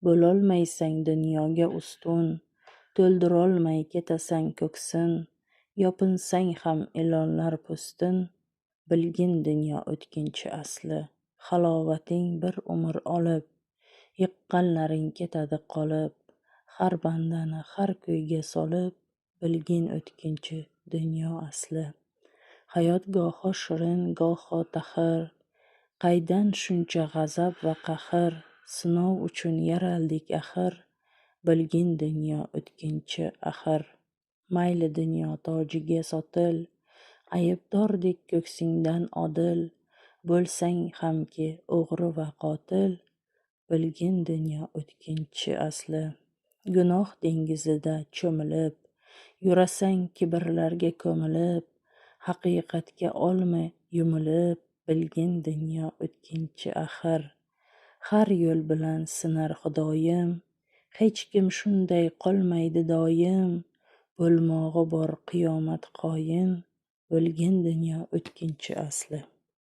Bo'lolmaysan dunyoga ustun, to'ldirolmay ketasan ko'ksin. Yopinsang ham ilonlar po'stin, bilgin dunyo o'tkinchi asli. Halovating bir umr olib, yiqqanlaring ketadi qolib. Har bandani har kuyga solib, bilgin o'tkinchi dunyo asli. Hayot goho shirin, goho taxir, qaydan shuncha g'azab va qahr. Sinov uchun yaraldik axir, bilgin dunyo o'tkinchi axir. Mayli dunyo tojiga sotil, aybdordek ko'ksingdan odil. Bo'lsang hamki o'g'ri va qotil, bilgin dunyo o'tkinchi asli. Gunoh dengizida cho'milib, yurasan kibrlarga ko'milib. Haqiqatga olma yumilib, bilgin dunyo o'tkinchi axir. Har yo'l bilan sinar Xudoyim, hech kim shunday qolmaydi doim. Bo'lmog'i bor qiyomat qoyim, bilgin dunyo o'tkinchi asli.